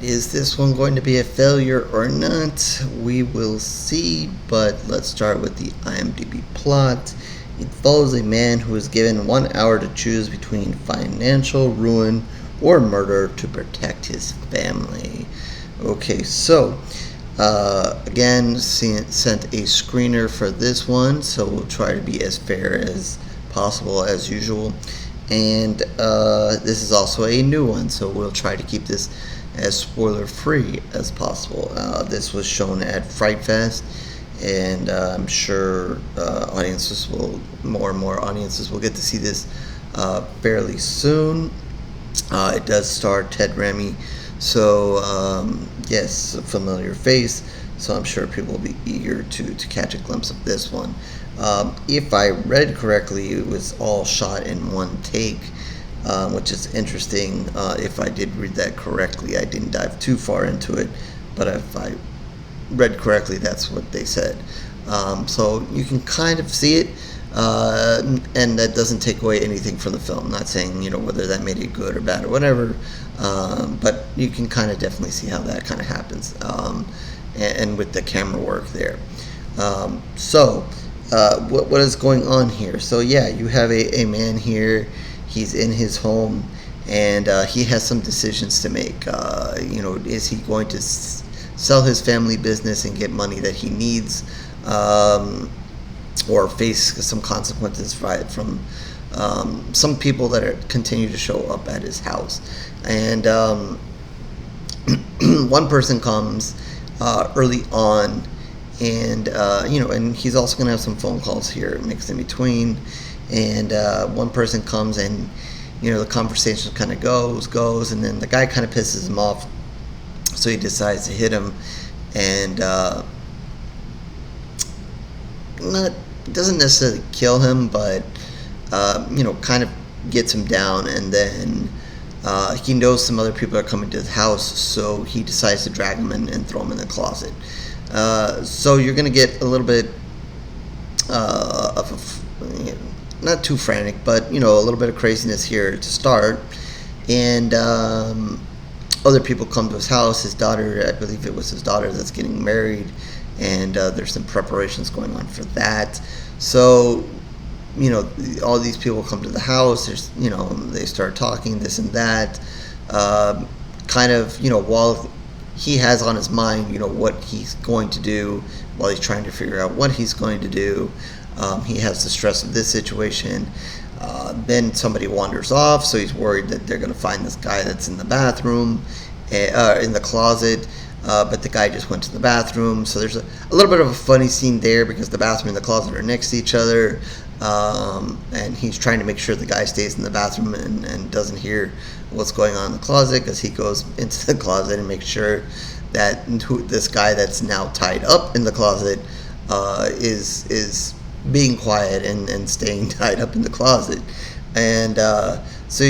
is this one going to be a failure or not? We will see, but let's start with the IMDb plot. It follows a man who is given 1 hour to choose between financial ruin or murder to protect his family. Okay, so again, sent a screener for this one, so we'll try to be as fair as possible as usual. And this is also a new one, so we'll try to keep this as spoiler free as possible. This was shown at Fright Fest, and I'm sure more and more audiences will get to see this fairly soon. It does star Ted Rami, so yes, a familiar face, so I'm sure people will be eager to catch a glimpse of this one. If I read correctly, it was all shot in one take, which is interesting. If I did read that correctly, I didn't dive too far into it, but if I read correctly, that's what they said. So you can kind of see it, and that doesn't take away anything from the film. I'm not saying, whether that made it good or bad or whatever, but you can kind of definitely see how that kind of happens, and with the camera work there. What is going on here? So yeah, you have a man here. He's in his home, and he has some decisions to make. Is he going to sell his family business and get money that he needs, or face some consequences from some people that continue to show up at his house? And one person comes early on, and and he's also going to have some phone calls here mixed in between. And one person comes, and the conversation kind of goes, and then the guy kind of pisses him off, so he decides to hit him, and doesn't necessarily kill him, but kind of gets him down. And then he knows some other people are coming to the house, so he decides to drag him and throw him in the closet. So you're going to get a little bit of not too frantic, but a little bit of craziness here to start. And other people come to his house. His daughter, I believe it was his daughter, that's getting married, and there's some preparations going on for that. So all these people come to the house. There's they start talking this and that, while he has on his mind, what he's going to do, while he's trying to figure out what he's going to do. He has the stress of this situation. Then somebody wanders off, so he's worried that they're going to find this guy that's in the bathroom, in the closet, but the guy just went to the bathroom. So there's a little bit of a funny scene there, because the bathroom and the closet are next to each other, and he's trying to make sure the guy stays in the bathroom and doesn't hear what's going on in the closet, because he goes into the closet and makes sure that this guy that's now tied up in the closet is being quiet and staying tied up in the closet. And so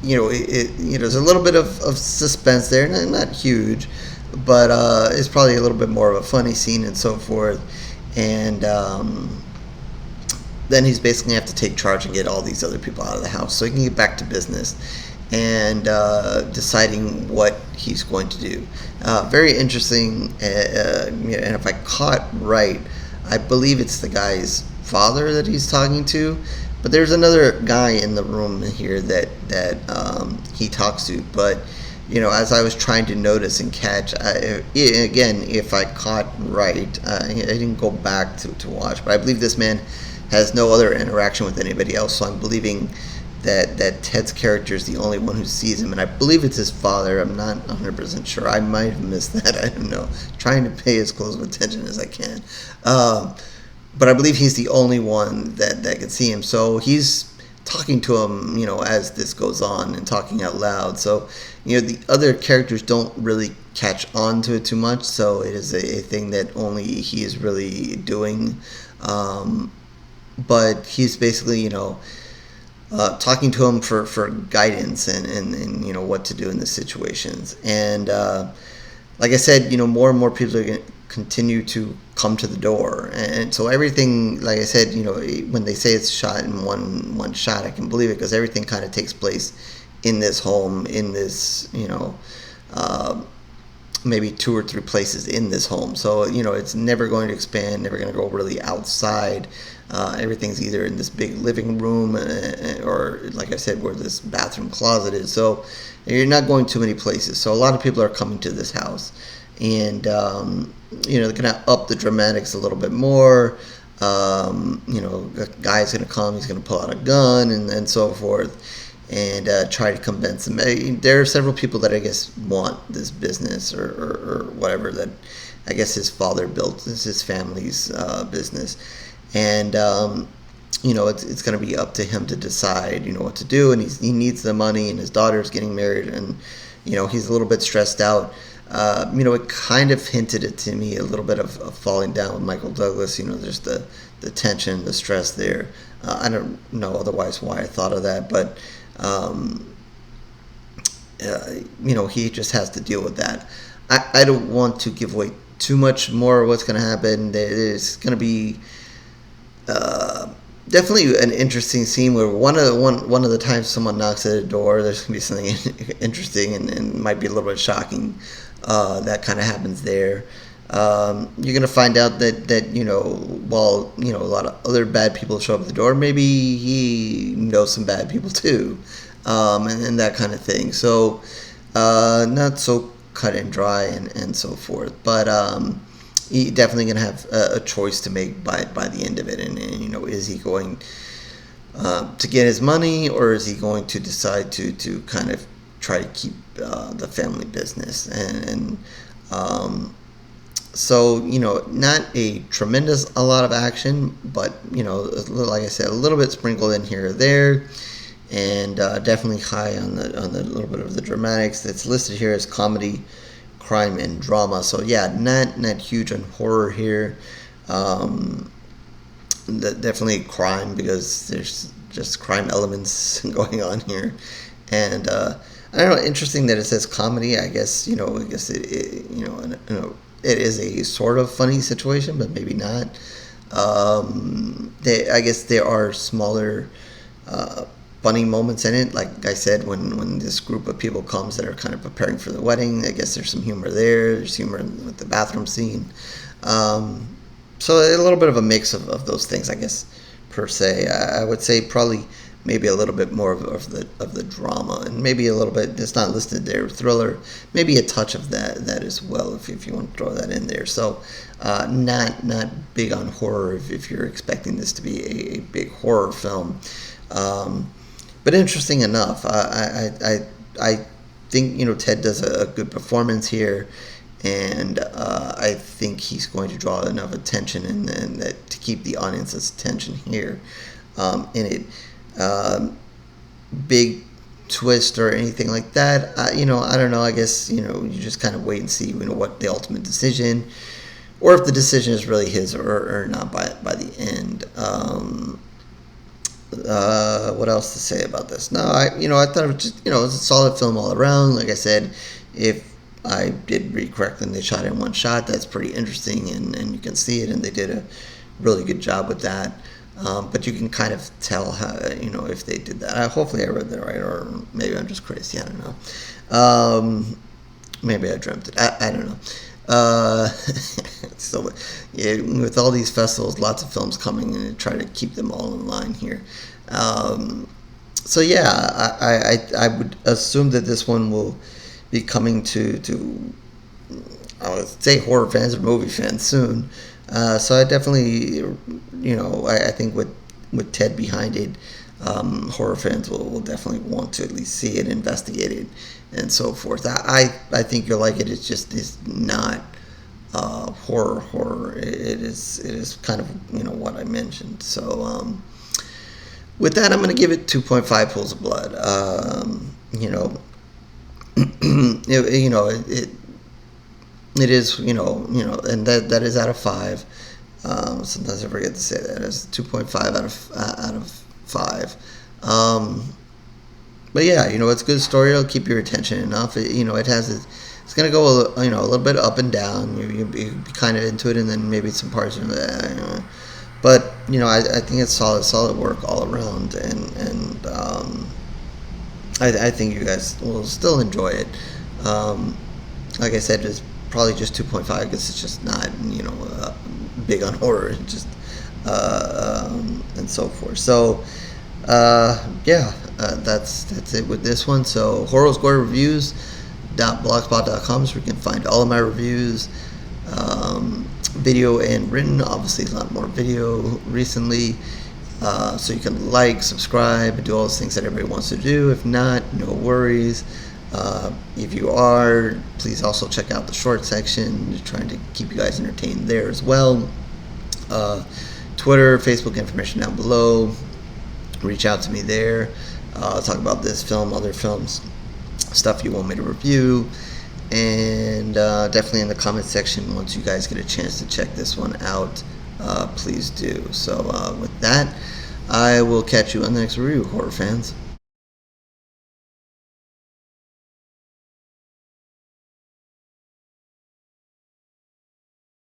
there's a little bit of suspense there, not huge, but it's probably a little bit more of a funny scene and so forth. And then he's basically have to take charge and get all these other people out of the house so he can get back to business and deciding what he's going to do. Very interesting. And if I caught right, I believe it's the guy's father that he's talking to, but there's another guy in the room here that he talks to. But as I was trying to notice and catch, again, if I caught right, I didn't go back to watch, but I believe this man has no other interaction with anybody else, so I'm believing that Ted's character is the only one who sees him, and I believe it's his father. I'm not 100% sure. I might have missed that. I don't know. Trying to pay as close of attention as I can. But I believe he's the only one that can see him. So he's talking to him, as this goes on, and talking out loud. So, the other characters don't really catch on to it too much. So it is a thing that only he is really doing. But he's basically, talking to him for guidance and what to do in the situations. And like I said, more and more people are going to continue to come to the door. And so everything, like I said, when they say it's shot in one shot, I can believe it, because everything kind of takes place in this home, in this, maybe 2 or 3 places in this home. So, it's never going to expand, never going to go really outside. Everything's either in this big living room or, like I said, where this bathroom closet is. So you're not going too many places. So a lot of people are coming to this house. And, they're going to up the dramatics a little bit more. A guy's going to come, he's going to pull out a gun and so forth. And try to convince them. There are several people that I guess want this business or whatever that I guess his father built. This is his family's business. And, it's going to be up to him to decide, what to do. And he needs the money, and his daughter's getting married, and, he's a little bit stressed out. It kind of hinted it to me a little bit of falling down with Michael Douglas, just the tension, the stress there. I don't know otherwise why I thought of that, but he just has to deal with that. I don't want to give away too much more of what's going to happen. There's going to be definitely an interesting scene where one of the times someone knocks at a door, there's going to be something interesting and might be a little bit shocking. That kind of happens there. You're going to find out that while a lot of other bad people show up at the door, maybe he knows some bad people too, and that kind of thing. So not so cut and dry and so forth, but he definitely going to have a choice to make by the end of it. And is he going to get his money, or is he going to decide to kind of try to keep the family business and so, not a a lot of action, but, like I said, a little bit sprinkled in here or there, and definitely high on the little bit of the dramatics. That's listed here as comedy, crime, and drama. So, yeah, not huge on horror here. Definitely crime, because there's just crime elements going on here. And, I don't know, interesting that it says comedy. I guess, it is a sort of funny situation, but maybe not. I guess there are smaller funny moments in it. Like I said, when this group of people comes that are kind of preparing for the wedding, I guess there's some humor there. There's humor with the bathroom scene. So a little bit of a mix of those things, I guess, per se. I would say probably maybe a little bit more of the drama, and maybe a little bit, it's not listed there, thriller, maybe a touch of that as well, if you want to throw that in there. So not big on horror if you're expecting this to be a big horror film, but interesting enough. I think Ted does a good performance here, and I think he's going to draw enough attention and that to keep the audience's attention here in it. Big twist or anything like that, I don't know. I guess you just kind of wait and see what the ultimate decision, or if the decision is really his or not by the end. What else to say about this? No, I thought it was just it was a solid film all around. Like I said, if I did read correctly, and they shot it in one shot, that's pretty interesting, and you can see it, and they did a really good job with that. But you can kind of tell how, if they did that. Hopefully I read that right, or maybe I'm just crazy. I don't know. Maybe I dreamt it. I don't know. So, yeah, with all these festivals, lots of films coming, and try to keep them all in line here. So yeah, I would assume that this one will be coming to I would say horror fans or movie fans soon. So I definitely, I think with Ted behind it, horror fans will definitely want to at least see it, investigate it, and so forth. I think you'll like it. It's not horror. It is kind of what I mentioned. So with that, I'm going to give it 2.5 pools of blood. It is, and that is out of 5. Sometimes I forget to say that. It's 2.5 out of 5. But yeah, it's a good story. It'll keep your attention enough. It has it's gonna go a little bit up and down. You'll be kind of into it, and then maybe some parts of that. But I think it's solid work all around, and I think you guys will still enjoy it. Like I said, it's probably just 2.5 because it's just not, big on horror. It's just and so forth. So that's it with this one. So horrorscorereviews.blogspot.com is where you can find all of my reviews, video and written. Obviously, a lot more video recently. So you can like, subscribe, do all those things that everybody wants to do. If not, no worries. If you are, please also check out the short section. Trying to keep you guys entertained there as well. Twitter, Facebook, information down below. Reach out to me there. Talk about this film, other films, stuff you want me to review, and definitely in the comment section once you guys get a chance to check this one out. Please do. So with that, I will catch you on the next review, horror fans.